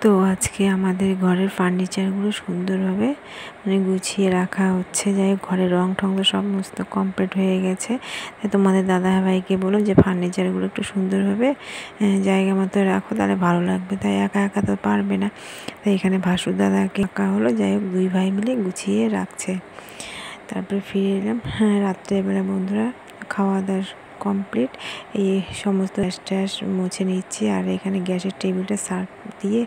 তো আজকে আমাদের ঘরের ফার্নিচারগুলো সুন্দরভাবে গুছিয়ে রাখা হচ্ছে। যাই হোক, ঘরের রং ঠং তো সমস্ত কমপ্লিট হয়ে গেছে। তাই তোমাদের দাদাভাইকে বলো যে ফার্নিচারগুলো একটু সুন্দরভাবে জায়গা মতো রাখো, তাহলে ভালো লাগবে। তাই একা একা তো পারবে না, তাই এখানে ভাসুর দাদাকে ডাকা হলো। যাই হোক, দুই ভাই মিলে গুছিয়ে রাখছে। তারপরে ফিরে এলাম রাত্রেবেলা। বন্ধুরা, খাওয়া দাওয়া কমপ্লিট। এই সমস্ত গ্যাস ট্যাস মুছে নিচ্ছি। আর এখানে গ্যাসের টেবিলটা সার্ফ দিয়ে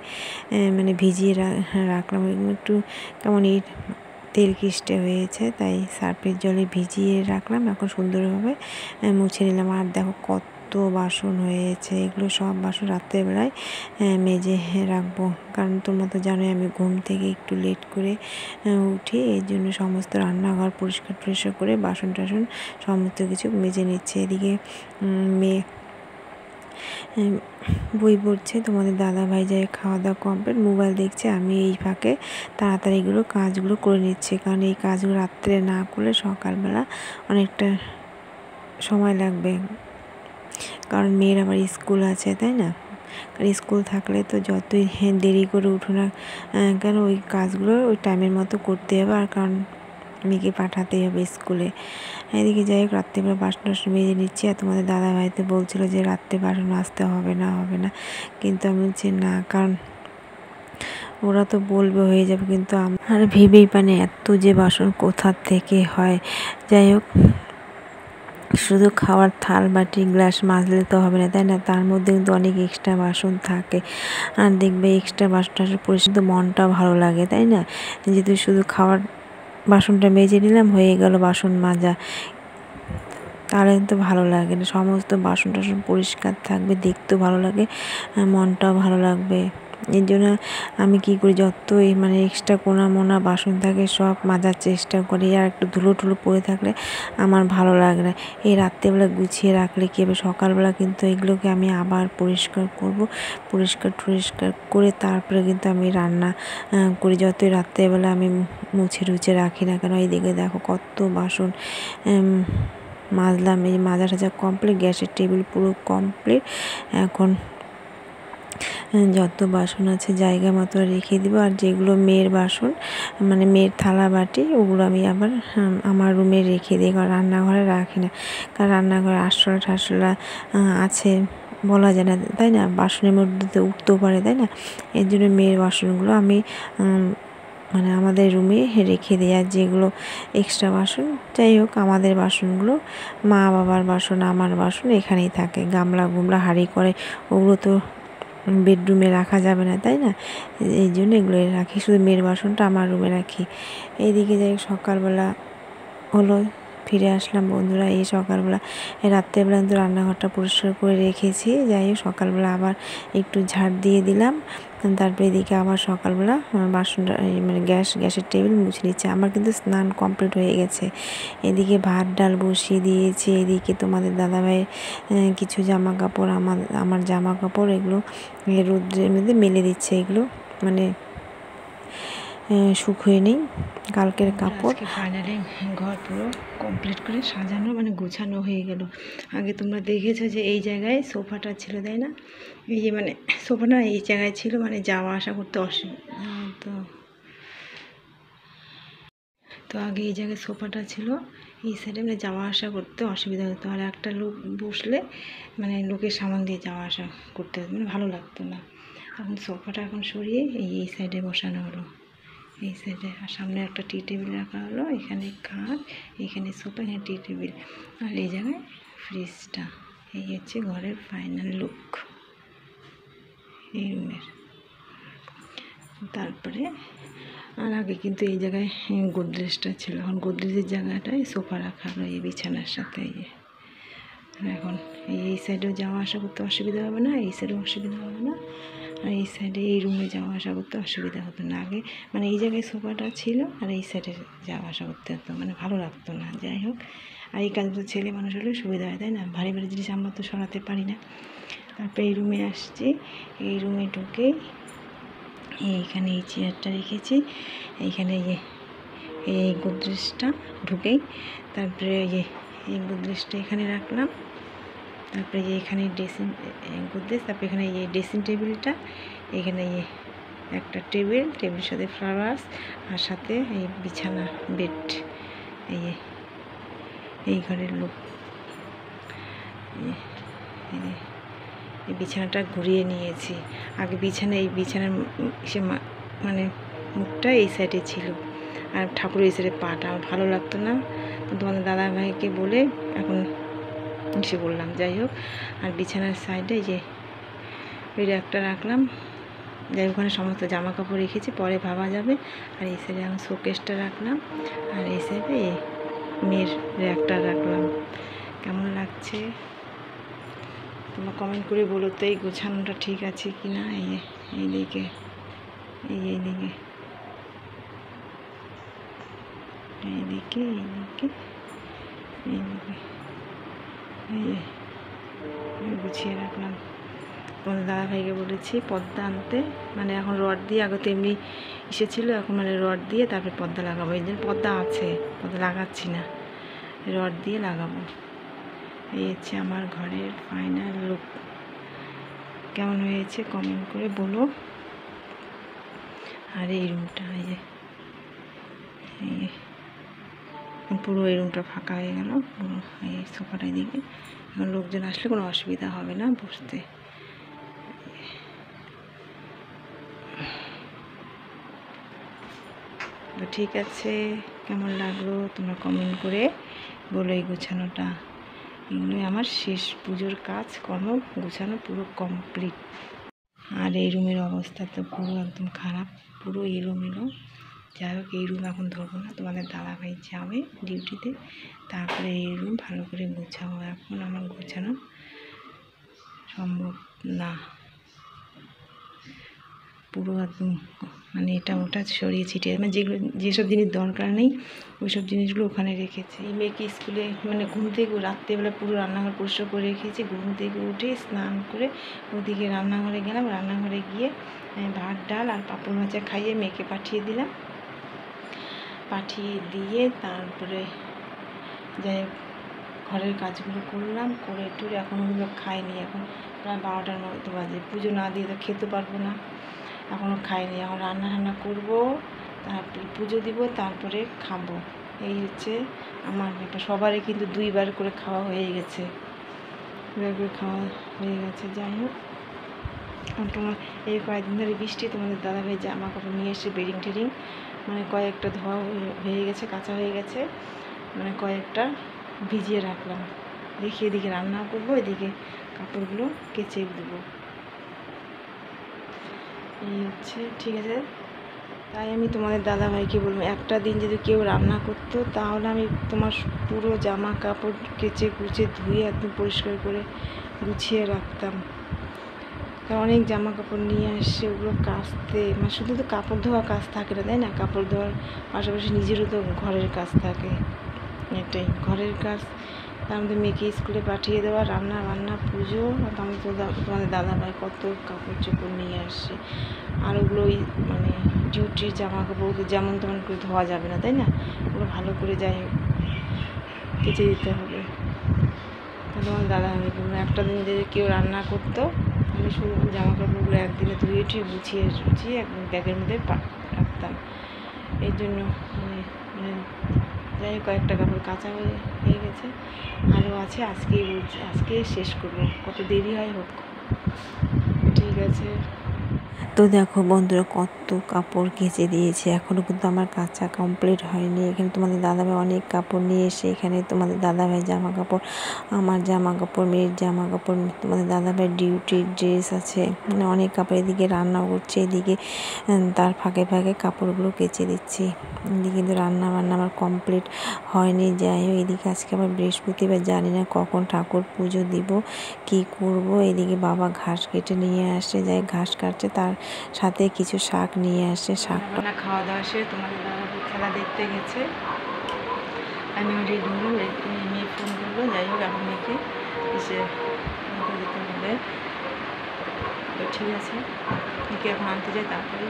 ভিজিয়ে রাখলাম। একটু কেমন তেল কিস্টে হয়েছে, তাই সার্ফের জলে ভিজিয়ে রাখলাম। এখন সুন্দরভাবে মুছে নিলাম। আর দেখো কত বাসন হয়েছে, এগুলো সব বাসন রাত্রেবেলায় মেজে রাখবো। কারণ তোমরা তো জানোই আমি ঘুম থেকে একটু লেট করে উঠি, এই জন্য সমস্ত রান্নাঘর পরিষ্কার করে বাসন টাসন সমস্ত কিছু মেজে নিচ্ছে। এদিকে মেয়ে বই পড়ছে, তোমাদের দাদাভাই যায় খাওয়া দাওয়া কমপ্লিট, মোবাইল দেখছে। আমি এই ফাঁকে তাড়াতাড়ি কাজগুলো করে নিচ্ছি, কারণ এই কাজগুলো রাত্রে না করলে সকালবেলা অনেকটা সময় লাগবে। কারণ মেয়ের আবার স্কুল আছে, তাই না? কারণ স্কুল থাকলে তো যতই দেরি করে উঠো না কেন, ওই কাজগুলো ওই টাইমের মতো করতে হবে। আর কারণ মেয়েকে পাঠাতেই হবে স্কুলে। এদিকে যাই হোক, রাত্রেবেলা বাসন টাসন মেজে নিচ্ছি। আর তোমাদের দাদাভাই তো বলছিল যে রাত্রে বাসন মাজতে হবে না, কিন্তু আমি বলছি না, কারণ ওরা তো বলবে হয়ে যাবে, কিন্তু আমার ভেবেই এত যে বাসন কোথা থেকে হয়। যাই হোক, শুধু খাওয়ার থাল বাটি গ্লাস মাজলে তো হবে না, তাই না? তার মধ্যে কিন্তু অনেক এক্সট্রা বাসন থাকে। আর দেখবে এক্সট্রা বাসন টাসন পরিষ্কার, মনটা ভালো লাগে, তাই না? যেহেতু শুধু খাওয়ার বাসনটা মেজে নিলাম, হয়ে গেল বাসন মাজা, তাহলে কিন্তু ভালো লাগে না। সমস্ত বাসন টাসন পরিষ্কার থাকবে, দেখতেও ভালো লাগে, মনটাও ভালো লাগবে। এর জন্য আমি কী করি, যতই এক্সট্রা কোনা মোনা বাসন থাকে সব মাজার চেষ্টা করি। আর একটু ধুলো টুলো পড়ে থাকলে আমার ভালো লাগে না। এই রাত্রেবেলা গুছিয়ে রাখলে কী হবে, সকালবেলা কিন্তু এগুলোকে আমি আবার পরিষ্কার করব। পরিষ্কার করে তারপরে কিন্তু আমি রান্না করি। যতই রাত্রেবেলা আমি মুছে টুছে রাখি না কেন। এইদিকে দেখো কত বাসন মাজলাম। এই মাজা টাজা কমপ্লিট, গ্যাসের টেবিল পুরো কমপ্লিট। এখন যত বাসন আছে জায়গা মতো রেখে দিব। আর যেগুলো মেয়ের বাসন মেয়ের থালা বাটি, ওগুলো আমি আবার আমার রুমে রেখে দিই, কারণ রান্নাঘরে রাখি না। কারণ রান্নাঘরে আরশোলা ঠারশোলা আছে, বলা যায় না, তাই না? বাসনের মধ্যে তো উঠতেও পারে, তাই না? এর জন্য মেয়ের বাসনগুলো আমি আমাদের রুমে রেখে দিই। আর যেগুলো এক্সট্রা বাসন, যাই হোক, আমাদের বাসনগুলো মা বাবার বাসন, আমার বাসন এখানেই থাকে। গামলা গুমলা হাঁড়ি করে ওগুলো তো বেডরুমে রাখা যাবে না, তাই না? এই জন্য এগুলো রাখি, শুধু মেয়ের বাসনটা আমার রুমে রাখি। এইদিকে যাই সকালবেলা হলো, ফিরে আসলাম বন্ধুরা। এই সকালবেলা রাত্রেবেলা কিন্তু রান্নাঘরটা পরিষ্কার করে রেখেছি। যাই হোক, সকালবেলা আবার একটু ঝাড় দিয়ে দিলাম। তারপরে এদিকে আবার সকালবেলা বাসনটা গ্যাসের টেবিল মুছে নিচ্ছে। আমার কিন্তু স্নান কমপ্লিট হয়ে গেছে। এদিকে ভাত ডাল বসিয়ে দিয়েছি। এদিকে তোমাদের দাদাভাইয়ের কিছু জামা কাপড়, আমার জামা কাপড়, এগুলো রোদ্রের মধ্যে মেলে দিচ্ছে। এগুলো শুকিয়ে নেই, কালকের কাপড়। ফাইনালি ঘর পুরো কমপ্লিট করে সাজানো গোছানো হয়ে গেল। আগে তোমরা দেখেছো যে এই জায়গায় সোফাটা ছিল, তাই না? এই যে সোফাটা এই জায়গায় ছিল, যাওয়া আসা করতে অসুবিধা। তো আগে এই জায়গায় সোফাটা ছিল, এই সাইডে যাওয়া আসা করতে অসুবিধা হতো। আর একটা লোক বসলে লোকের সামান দিয়ে যাওয়া আসা করতে হতো, ভালো লাগতো না। এখন সোফাটা সরিয়ে এই সাইডে বসানো হলো, এই সাইডে। আর সামনে একটা টি টেবিল রাখা হলো, এখানে খাট, এখানে সোফা, এখানে টি টেবিল, আর এই জায়গায় ফ্রিজটা। এই হচ্ছে ঘরের ফাইনাল লুক এই রুমের। তারপরে আর আগে কিন্তু এই জায়গায় গোদরেজটা ছিল, এখন গোদরেজের জায়গাটায় সোফা রাখা হলো এই বিছানার সাথে। এখন এই সাইডেও যাওয়া আসা করতে অসুবিধা হবে না, এই সাইডেও অসুবিধা হবে না। আর এই সাইডে এই রুমে যাওয়া আসা করতে অসুবিধা হতো না। আগে এই জায়গায় সোফাটা ছিল, আর এই সাইডে যাওয়া আসা করতে হতো, ভালো লাগতো না। যাই হোক, আর এই কাজ তো ছেলে মানুষ হলে সুবিধা হয়, তাই না? ভারী ভারী জিনিস আমরা তো সরাতে পারি না। তারপরে এই রুমে আসছি, এই রুমে ঢুকেই এইখানে এই চেয়ারটা রেখেছি, এইখানে এই গোদরেজটা ঢুকেই, তারপরে এই গোদরেজটা এখানে রাখলাম। তারপরে এখানে ড্রেসিং গোদরেজ, তারপরে এখানে এই ড্রেসিং টেবিলটা, এখানে একটা টেবিলের সাথে ফ্লাওয়ার্স, আর সাথে এই বিছানা বেড। এই ঘরের লোক এই বিছানাটা ঘুরিয়ে নিয়েছি। আগে এই বিছানার মানে মুখটা এই সাইডে ছিল, আর ঠাকুরের এই সাইডে পাটা আমার ভালো লাগতো না। তো তোমাদের দাদাভাইকে বলে এখন এসে বললাম। যাই হোক, আর বিছানার সাইডে যে ওই র্যাকটা রাখলাম, যাই ওখানে সমস্ত জামা কাপড় রেখেছি, পরে ভাবা যাবে। আর এই সাইডে আমি শোকেসটা রাখলাম, আর এই সাইডে মেয়ের র্যাকটা রাখলাম। কেমন লাগছে তোমরা কমেন্ট করে বলো তো, এই গোছানোটা ঠিক আছে কি না। এইদিকে এইদিকে গুছিয়ে রাখলাম। তোমাদের দাদাভাইকে বলেছি পর্দা আনতে, মানে এখন রড দিয়ে, আগে তো এমনি এসেছিলো, এখন মানে রড দিয়ে তারপরে পর্দা লাগাবো। এই জন্য পর্দা আছে, পর্দা লাগাচ্ছি না, রড দিয়ে লাগাবো। এই হচ্ছে আমার ঘরের ফাইনাল লুক। কেমন হয়েছে কমেন্ট করে বলো। আর এই রুমটা পুরো এই রুমটা ফাঁকা হয়ে গেল, পুরো এই সোফাটা দিকে। এখন লোকজন আসলে কোনো অসুবিধা হবে না বসতে। তো ঠিক আছে, কেমন লাগলো তোমরা কমেন্ট করে বলো। এই গোছানোটা, এগুলোই আমার শেষ পুজোর কাজ কর্ম গোছানো পুরো কমপ্লিট। আর এই রুমের অবস্থা তো পুরো একদম খারাপ, পুরো এলোমেলো। যাই হোক, এই রুম এখন ধরবো না, তোমাদের দাদাভাই যাবে ডিউটিতে, তারপরে এই রুম ভালো করে গোছাবো। এখন আমার গোছানো সম্ভব না, পুরো একদম মানে এটা ওটা ছড়িয়ে ছিটিয়ে, মানে যেসব জিনিস দরকার নেই ওইসব জিনিসগুলো ওখানে রেখেছি। এই মেয়েকে স্কুলে মানে ঘুম থেকে রাত্রেবেলা পুরো রান্নাঘর পরিষ্কার করে রেখেছি। ঘুম থেকে উঠে স্নান করে ওদিকে রান্নাঘরে গেলাম, রান্নাঘরে গিয়ে ভাত ডাল আর পাঁপড় ভাজা খাইয়ে মেয়েকে পাঠিয়ে দিলাম। পাঠিয়ে দিয়ে তারপরে যাই হোক ঘরের কাজগুলো করলাম, করে টুরে এখন ওগুলো খাইনি। এখন প্রায় 12টার মতো বাজে, পুজো না দিয়ে তো খেতে পারবো না, এখনও খাইনি। এখন রান্না করবো, তারপরে পুজো দিব, তারপরে খাবো। এই হচ্ছে আমার ব্যাপার। সবারই কিন্তু 2বার করে খাওয়া হয়ে গেছে, 2বার করে খাওয়া হয়ে গেছে। যাই হোক, তোমার এই কয়েকদিন ধরে বৃষ্টি, তোমাদের দাদাভাই জামা কাপড় নিয়ে এসে বেডিং টেডিং মানে কয়েকটা ধোয়া হয়ে গেছে, কাঁচা হয়ে গেছে, মানে কয়েকটা ভিজিয়ে রাখলাম। দেখি এদিকে রান্না করবো, এদিকে কাপড়গুলো কেচে দেবো। এই হচ্ছে, ঠিক আছে। তাই আমি তোমাদের দাদাভাইকে বলবো, একটা দিন যদি কেউ রান্না করতো তাহলে আমি তোমার পুরো জামা কাপড় কেচে কুচে ধুয়ে একদম পরিষ্কার করে গুছিয়ে রাখতাম। তা অনেক জামা কাপড় নিয়ে আসছে, ওগুলো কাচতে, মানে শুধু তো কাপড় ধোয়া কাজ থাকে না, তাই না? কাপড় ধোয়ার পাশাপাশি নিজেরও তো ঘরের কাজ থাকে, এটাই ঘরের কাজ। তার মধ্যে মেয়েকে স্কুলে পাঠিয়ে দেওয়া, রান্না বান্না, পুজো। তোমাদের দাদাভাই কত কাপড় চোপড় নিয়ে আসছে, আর ওগুলো ওই মানে ডিউটির জামা কাপড় যেমন তেমন করে ধোয়া যাবে না, তাই না? ওগুলো ভালো করে যাই কেচে দিতে হবে। তোমার দাদাভাই বললো একটা দিন যদি কেউ রান্না করতো আমি শুধু জামা কাপড়গুলো একদিনে ধুয়ে গুছিয়ে একদম ব্যাগের মধ্যে রাখতাম। এই জন্য মানে যাই কয়েকটা কাপড় কাঁচা হয়ে গেছে, আরও আছে। আজকে শেষ করবো, কত দেরি হয় হোক। ঠিক আছে। তো দেখো বন্ধুরা, কত কাপড় কেচে দিয়েছে, এখনও কিন্তু আমার কাচা কমপ্লিট হয়নি। এখানে তোমাদের দাদাভাই অনেক কাপড় নিয়ে এসে, এখানে তোমাদের দাদাভাই জামা কাপড়, আমার জামা কাপড়, মেয়ের জামা কাপড়, তোমাদের দাদাভাই ডিউটির ড্রেস আছে, মানে অনেক কাপড়। এদিকে রান্না করছে, এদিকে তার ফাঁকে ফাঁকে কাপড়গুলো কেচে দিচ্ছি। এদিকে কিন্তু রান্না বান্না আমার কমপ্লিট হয়নি। যাই হোক, এদিকে আজকে আবার বৃহস্পতিবার, জানি না কখন ঠাকুর পুজো দিব, কি করব। এদিকে বাবা ঘাস কেটে নিয়ে আসছে, যাই ঘাস কাটছে, তার সাথে কিছু শাক নিয়ে আসে। শাকটা খাওয়া দাওয়া সে তোমাদের দাদাভাই খেলা দেখতে গেছে, আমি রেডি হলাম, মেয়ে ফোন করলো। যাই হোক, এখন মেয়েকে এসে দিতে হবে। তো ঠিক আছে, মেয়েকে এখন আনতে যাই, তারপরে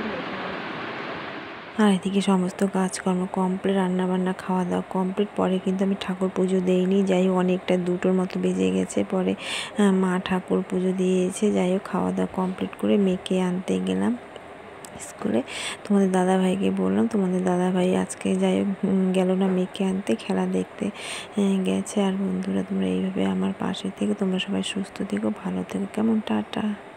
আর এদিকে সমস্ত কাজকর্ম কমপ্লিট, রান্নাবান্না খাওয়া দাওয়া কমপ্লিট। পরে কিন্তু আমি ঠাকুর পুজো দেইনি। যাই হোক, অনেকটা 2টোর মতো বেজে গেছে। পরে মা ঠাকুর পুজো দিয়েছে। যাই হোক, খাওয়া দাওয়া কমপ্লিট করে মেয়েকে আনতে গেলাম। স্কুলে। তোমাদের দাদাভাইকে বললাম, তোমাদের দাদাভাই আজকে যাই হোক গেল না মেয়েকে আনতে, খেলা দেখতে গেছে। আর বন্ধুরা তোমরা এইভাবে আমার পাশে থেকে তোমরা সবাই সুস্থ থেকো, ভালো থেকো, কেমন? টাটা।